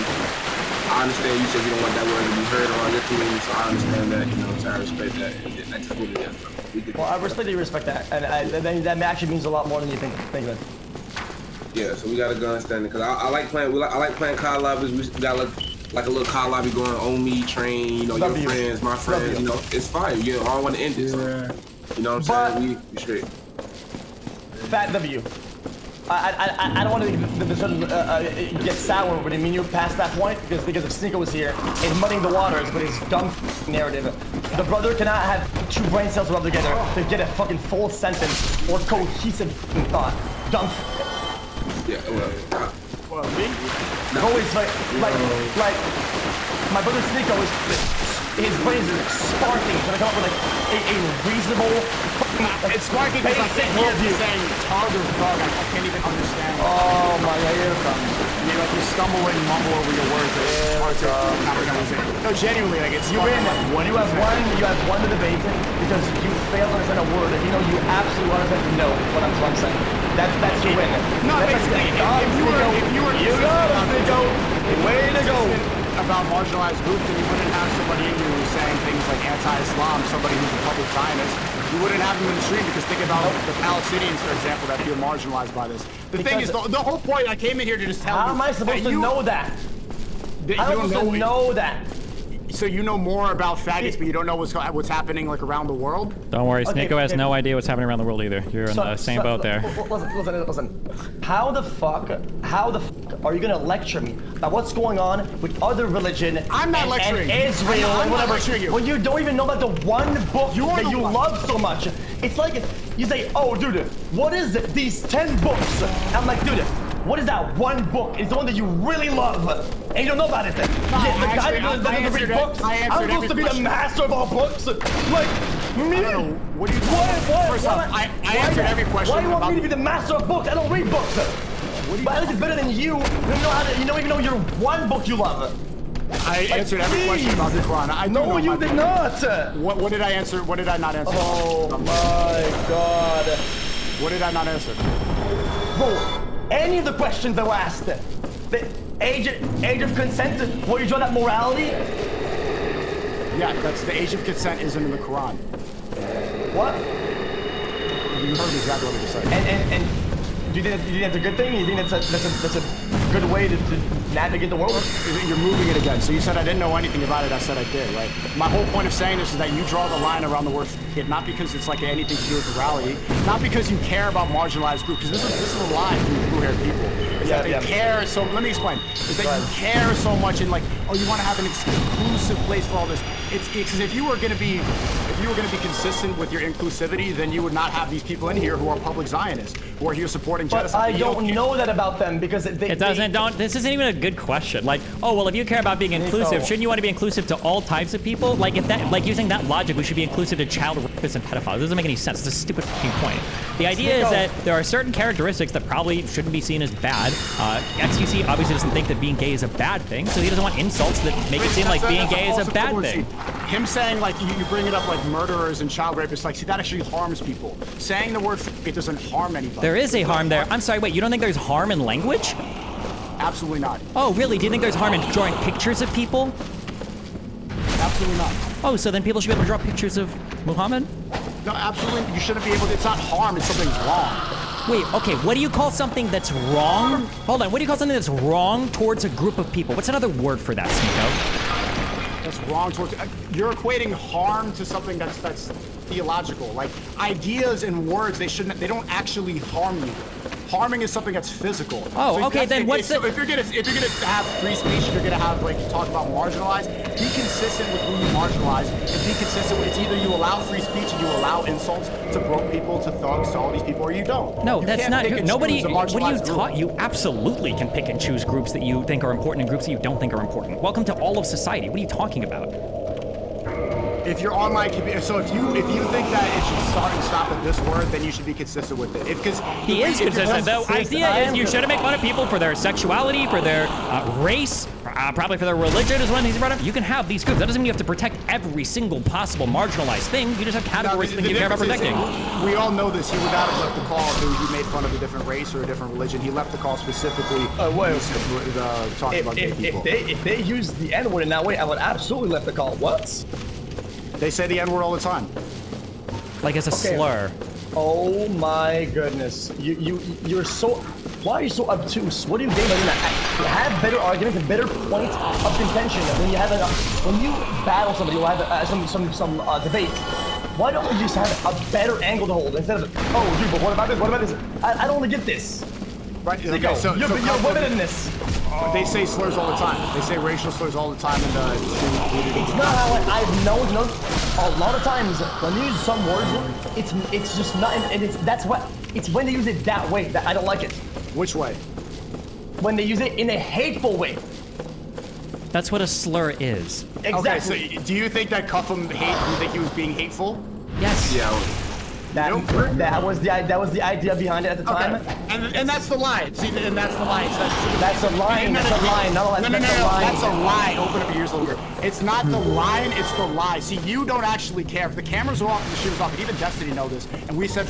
S4: I understand you said you don't want that word to be heard around your community, so I understand that, you know, so I respect that. I just want to
S2: well, I respect that you respect that, and that actually means a lot more than you think. Thank you, man.
S4: Yeah, so we got a good understanding, because I like playing COD lobbies. We got like a little COD lobby going on me, train, you know, your friends, my friends, you know, it's fire. You all want to end this. Yeah. You know what I'm saying? We straight.
S2: Fat W. I don't want to get sour when me and you past that point because if Sneeko was here, it's muddying the waters with his dumb narrative. The brother cannot have two brain cells rubbed together to get a fucking full sentence or cohesive thought. Dumb.
S4: Yeah,
S2: well, me? Always like my brother Sneeko is his brain is sparking, trying to come up with like a reasonable.
S3: It's sparking because I think you're saying tug or thug. I can't even understand.
S2: Oh my God, here it comes.
S3: You like you stumble and mumble over your words. It's hard to comprehend. No, genuinely, like it's
S2: You win.
S3: What
S2: You have won the debate because you failed to understand a word, and you know you absolutely understand no what I'm saying. That's your win.
S3: No,
S2: that's
S3: basically, if you were
S2: you got us, Nico. Way to go.
S3: About marginalized groups, then you wouldn't have somebody in you who's saying things like anti-Islam, somebody who's a public Zionist. You wouldn't have them in the stream because think about the Palestinians, for example, that feel marginalized by this. The thing is, the whole point, I came in here to just tell you.
S2: How am I supposed to know that? How am I supposed to know that?
S3: So you know more about faggots, but you don't know what's happening like around the world?
S1: Don't worry, Sneeko has no idea what's happening around the world either. You're in the same boat there.
S2: Listen. How the fuck are you gonna lecture me about what's going on with other religion?
S3: I'm not lecturing.
S2: And Israel
S3: I'm
S2: and
S3: not
S2: whatever.
S3: lecturing you.
S2: When you don't even know about the one book that you love so much. It's like you say, oh, dude, what is it? These 10 books. I'm like, dude, what is that one book? It's the one that you really love. And you don't know about it then.
S3: No,
S2: Yeah, the guy that doesn't read books. I'm supposed to be the master of all books. Like, me?
S3: I don't know. What are you talking about? First off, I answered every question.
S2: Why do you want me to be the master of books? I don't read books. But at least it's better than you. You don't even know your one book you love.
S3: I answered every question about the Quran.
S2: No, you did not.
S3: What did I answer? What did I not answer?
S2: Oh my God.
S3: What did I not answer?
S2: Bro, any of the questions that were asked, the age of consent, where you draw that morality?
S3: Yeah, that's the age of consent isn't in the Quran.
S2: What?
S3: You heard exactly what I just said.
S2: And do you think that's a good thing? You think that's a good way to navigate the world?
S3: You're moving it again. So you said I didn't know anything about it. I said I did, right? My whole point of saying this is that you draw the line around the word "it," not because it's like anything to do with morality, not because you care about marginalized groups. Because this is a lie from the blue-haired people. Is that they care so? Let me explain. Is that you care so much in like, oh, you want to have an exclusive place for all this? It's because if you were going to be consistent with your inclusivity, then you would not have these people in here who are public Zionists, who are here supporting genocide.
S2: But I don't know that about them because
S1: this isn't even a good question. Like, oh well, if you care about being inclusive, shouldn't you want to be inclusive to all types of people? Like, if that, like using that logic, we should be inclusive to child rapists and pedophiles. It doesn't make any sense. It's a stupid fucking point. The idea is that there are certain characteristics that probably shouldn't be seen as bad. XQC obviously doesn't think that being gay is a bad thing, so he doesn't want insults that make it seem like being gay is a bad thing.
S3: Him saying like you bring it up like murderers and child rapists, like see that actually harms people. Saying the word it doesn't harm anybody.
S1: There is a harm there. I'm sorry, wait, you don't think there's harm in language?
S3: Absolutely not.
S1: Oh, really? Do you think there's harm in drawing pictures of people?
S3: Absolutely not.
S1: Oh, so then people should be able to draw pictures of Muhammad?
S3: No, absolutely. You shouldn't be able to. It's not harm. It's something wrong.
S1: Wait, okay, what do you call something that's wrong? Hold on, what do you call something that's wrong towards a group of people? What's another word for that, Sneeko?
S3: That's wrong towards. You're equating harm to something that's theological. Like ideas and words, they don't actually harm you. Harming is something that's physical.
S1: Oh,
S3: so
S1: okay, then what's
S3: so if you're gonna have free speech, you're gonna have like talk about marginalized. Be consistent with who you marginalize, and be consistent with it's either you allow free speech and you allow insults to broke people, to thugs, to all these people, or you don't.
S1: No,
S3: you
S1: that's not. Nobody.
S3: What
S1: are you taught? You absolutely can pick and choose groups that you think are important and groups that you don't think are important. Welcome to all of society. What are you talking about?
S3: If you're on my computer, so if you think that it should start and stop at this word, then you should be consistent with it. Because
S1: he is consistent. The idea is you shouldn't make fun of people for their sexuality, for their race, probably for their religion is one thing he brought up. You can have these groups. That doesn't mean you have to protect every single possible marginalized thing. You just have categories that you care about protecting.
S3: We all know this. He would not have left the call if he made fun of a different race or a different religion. He left the call specifically talking about gay people.
S2: If they use the N-word in that way, I would absolutely left the call. What?
S3: They say the N-word all the time.
S1: Like it's a slur.
S2: Oh my goodness. You're so... Why are you so obtuse? What do you gain by doing that? Have better arguments and better points of contention. When you have when you battle somebody, you'll have some debate. Why don't we just have a better angle to hold instead of, oh, dude, but what about this? What about this? I don't want to get this.
S3: Right. Okay, so
S2: you're better than this.
S3: They say slurs all the time. They say racial slurs all the time. And
S2: it's not how I've known. A lot of times when they use some words, it's just not. And it's when they use it that way that I don't like it.
S3: Which way?
S2: When they use it in a hateful way.
S1: That's what a slur is.
S2: Exactly.
S3: Okay, so do you think that Cuffham hate? Do you think he was being hateful?
S1: Yes.
S4: Yeah.
S2: That was the idea behind it at the time.
S3: Okay. And that's the line. See, and that's the line. So
S2: That's a line. That's a line.
S3: No,
S2: That's a line.
S3: that's a lie. Open up your ears a little bit. It's not the line, it's the lie. See, you don't actually care. If the cameras are off and the shit is off, and even Destiny know this, and we said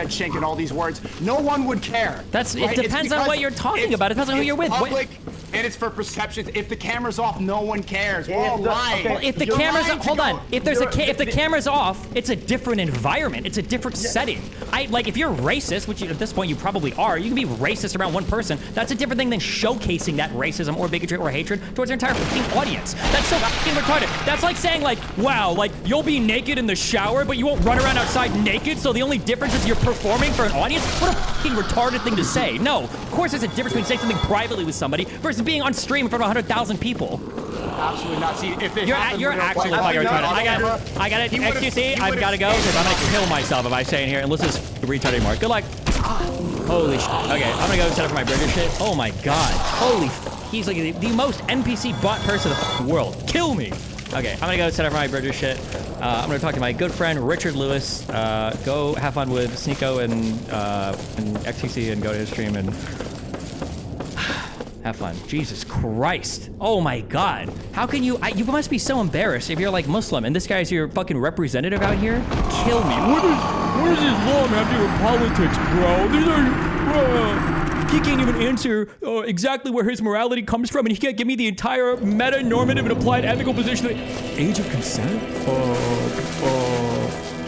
S3: chink and all these words, no one would care.
S1: It depends on what you're talking about. It depends on who you're with.
S3: Public, and it's for perceptions. If the camera's off, no one cares. We're all lying.
S1: Well, if the
S2: You're
S1: camera's
S2: lying
S1: off,
S2: to
S1: hold
S2: go-
S1: on. If the camera's off, it's a different environment. It's a different setting. If you're racist, which at this point you probably are, you can be racist around one person. That's a different thing than showcasing that racism or bigotry or hatred towards your entire fucking audience. That's so fucking retarded. That's like saying wow, you'll be naked in the shower, but you won't run around outside naked. So the only difference is you're performing for an audience. What a fucking retarded thing to say. No, of course there's a difference between saying something privately with somebody versus being on stream in front of 100,000 people.
S3: Absolutely not. See, if
S1: You're actually fucking retarded. I got it. XQC, I've got to go because I'm gonna kill myself if I stay in here and listen to this retarded anymore. Good luck. Holy shit. Okay, I'm gonna go set up for my burger shit. Oh my god. Holy he's like the most NPC bot person in the fucking world. Kill me. Okay, I'm gonna go set up for my burger shit. I'm gonna talk to my good friend Richard Lewis. Go have fun with Sneeko and XQC and go to his stream and have fun. Jesus Christ. Oh my god. How can you must be so embarrassed if you're like Muslim and this guy's your fucking representative out here? Kill me. What does Islam have to do with politics, bro? These are, he can't even answer exactly where his morality comes from, and he can't give me the entire meta-normative and applied ethical position. Age of consent?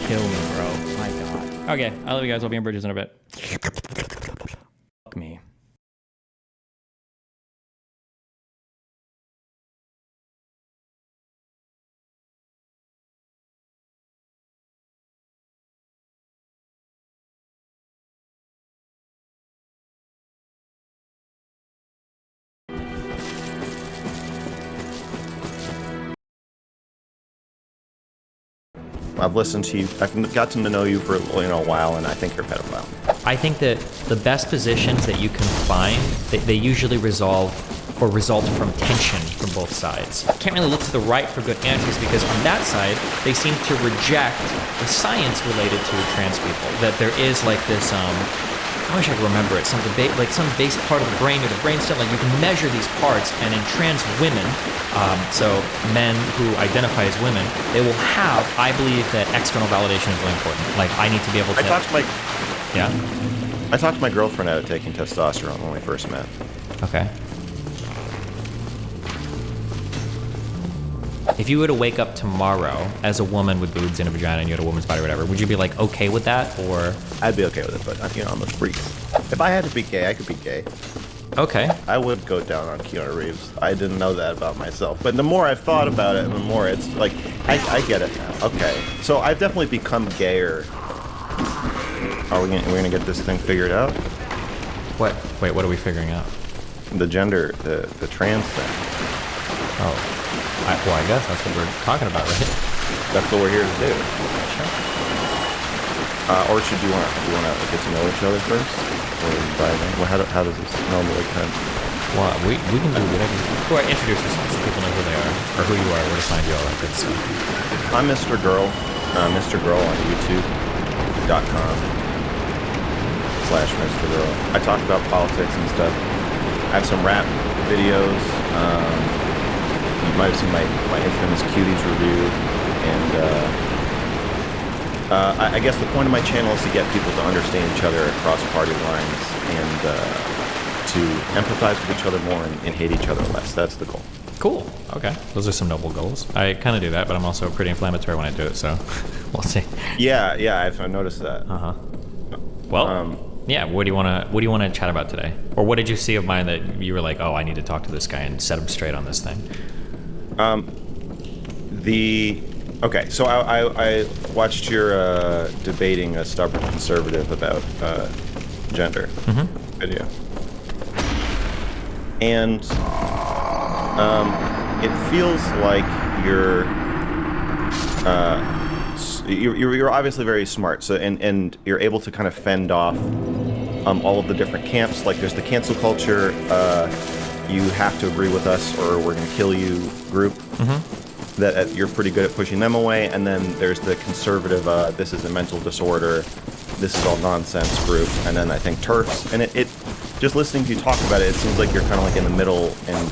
S1: Kill me, bro. My god. Okay, I love you guys. I'll be in Bridges in a bit. Fuck me.
S6: I've listened to you. I've gotten to know you for a while, and I think you're a pedophile.
S1: I think that the best positions that you can find, they usually result from tension from both sides. Can't really look to the right for good answers because on that side, they seem to reject the science related to trans people. That there is like this, I wish I could remember it, some base part of the brain or the brainstem, you can measure these parts, and in trans women, so men who identify as women, they will have, I believe that external validation is really important. I need to be able to...
S6: I talked to my girlfriend out taking testosterone when we first met.
S1: Okay. If you were to wake up tomorrow as a woman with boobs and a vagina and you had a woman's body or whatever, would you be okay with that, or?
S6: I'd be okay with it, but I'm a freak. If I had to be gay, I could be gay.
S1: Okay.
S6: I would go down on Keanu Reeves. I didn't know that about myself, but the more I've thought about it, the more it's I get it now. Okay, so I've definitely become gayer. Are we gonna get this thing figured out?
S1: What? Wait, what are we figuring out?
S6: The gender, the trans thing.
S1: Oh. Well, I guess that's what we're talking about, right?
S6: That's what we're here to do.
S1: Sure.
S6: Or should you want to get to know each other first, or dive in? Well, how does this normally kind of?
S1: Well, we can do whatever. Or introduce yourself so people know who they are, or who you are, where to find you, all that good stuff.
S6: I'm Mr. Girl. Mr. Girl on YouTube.com/Mr. Girl. I talk about politics and stuff. I have some rap videos. You might have seen my infamous Cuties review, and I guess the point of my channel is to get people to understand each other across party lines and to empathize with each other more and hate each other less. That's the goal.
S1: Cool. Okay. Those are some noble goals. I kind of do that, but I'm also pretty inflammatory when I do it, so we'll see.
S6: Yeah, I've noticed that.
S1: Well, yeah. What do you want to chat about today, or what did you see of mine that you were like, oh, I need to talk to this guy and set him straight on this thing?
S6: Okay, so I watched your debating a stubborn conservative about gender video, and it feels like you're obviously very smart. So and you're able to kind of fend off all of the different camps. Like there's the cancel culture you have to agree with us or we're going to kill you group. That you're pretty good at pushing them away. And then there's the conservative, this is a mental disorder, this is all nonsense group. And then I think TERFs. And it just listening to you talk about it, it seems like you're kind of like in the middle and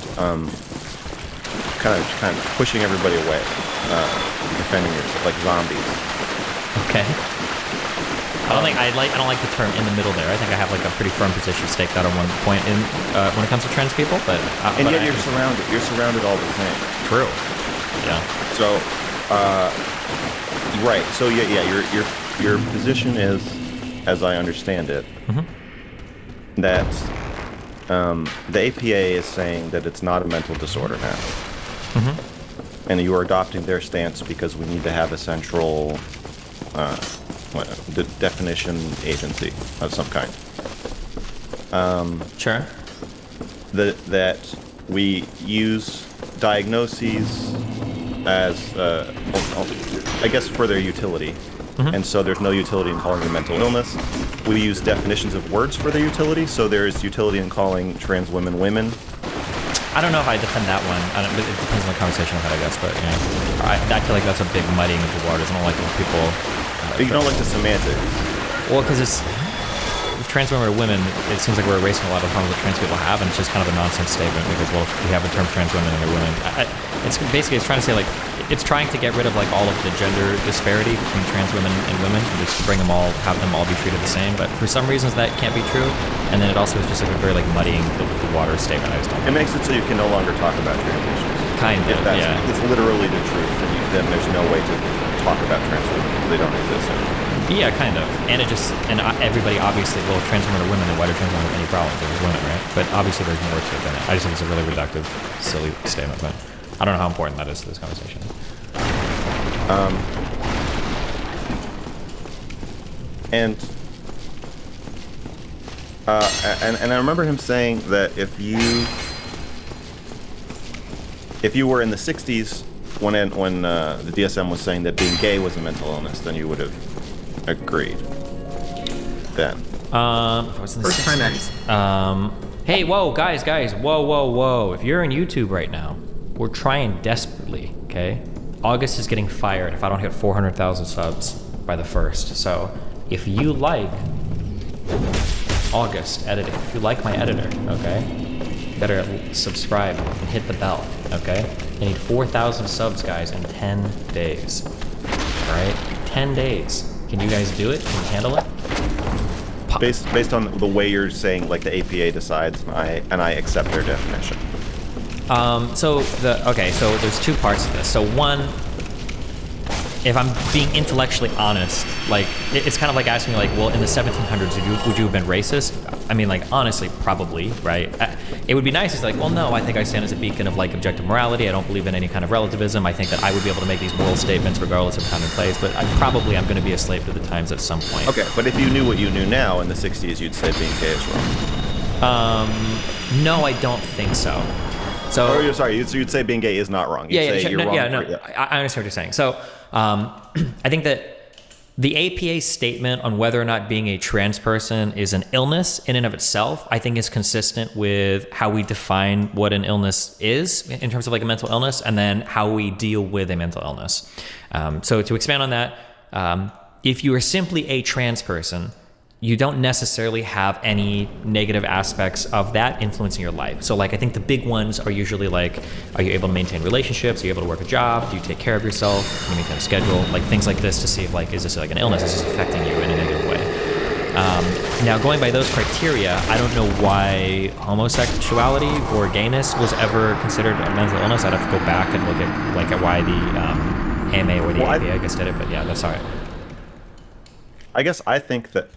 S6: kind of pushing everybody away, defending yourself like zombies.
S1: Okay. I don't like the term in the middle there. I think I have like a pretty firm position staked out on one point in when it comes to trans people, but
S6: yet you're surrounded. You're surrounded all the same.
S1: True. Yeah.
S6: So, right. So yeah. Your position is, as I understand it, that the APA is saying that it's not a mental disorder now, and you are adopting their stance because we need to have a central the definition agency of some kind.
S1: Sure.
S6: That we use diagnoses as, I guess, for their utility. And so there's no utility in calling it a mental illness. We use definitions of words for their utility, so there's utility in calling trans women women.
S1: I don't know if I defend that one. It depends on the conversation I've had, I guess, but I feel like that's a big muddying of the waters. I don't like when people...
S6: You don't like the semantics.
S1: Well, because it's... If trans women are women, it seems like we're erasing a lot of the problems that trans people have, and it's just kind of a nonsense statement because, well, we have the term trans women and they're women. It's trying to say, like, it's trying to get rid of, like, all of the gender disparity between trans women and women, and just bring them all, have them all be treated the same, but for some reasons that can't be true, and then it also is just, like, a very, like, muddying the water statement. I just don't
S6: It makes it so you can no longer talk about trans issues.
S1: Kind of, yeah.
S6: It's literally the truth, and then there's no way to talk about trans women because they don't exist anymore.
S1: Yeah, kind of. And everybody obviously, well, trans women are women, then why do trans women have any problems? There's women, right? But obviously there's more to it than it. I just think it's a really reductive, silly statement, but I don't know how important that is to this conversation.
S6: And I remember him saying that if you were in the 60s when the DSM was saying that being gay was a mental illness, then you would have agreed. Then.
S1: If I was in the 60s. Hey, whoa, guys, whoa. If you're on YouTube right now, we're trying desperately, okay? August is getting fired if I don't hit 400,000 subs by the 1st. So if you like August editing, if you like my editor, okay, better subscribe and hit the bell, okay? I need 4,000 subs, guys, in 10 days, all right? 10 days. Can you guys do it? Can you handle it?
S6: Based on the way you're saying, like the APA decides, and I accept their definition.
S1: So there's two parts of this. So one, if I'm being intellectually honest, like it's kind of like asking me, like, well, in the 1700s, would you have been racist? I mean, like, honestly, probably, right? It would be nice to say, like, well, no, I think I stand as a beacon of, like, objective morality. I don't believe in any kind of relativism. I think that I would be able to make these moral statements regardless of time and place, but I'm going to be a slave to the times at some point.
S6: Okay, but if you knew what you knew now in the 60s, you'd say being gay is wrong.
S1: No, I don't think so. So,
S6: oh, you're sorry. So you'd say being gay is not wrong. You'd say you're wrong.
S1: I understand what you're saying. So I think that the APA statement on whether or not being a trans person is an illness in and of itself, I think is consistent with how we define what an illness is in terms of like a mental illness, and then how we deal with a mental illness. So to expand on that, if you are simply a trans person, you don't necessarily have any negative aspects of that influencing your life. So like, I think the big ones are usually like, are you able to maintain relationships? Are you able to work a job? Do you take care of yourself? Can you maintain a schedule? Like things like this to see if like, is this like an illness? Is this affecting you in a negative way? Now going by those criteria, I don't know why homosexuality or gayness was ever considered a mental illness. I'd have to go back and look at like at why the AMA or the APA I guess did it, but yeah, that's all right.
S6: I guess I think that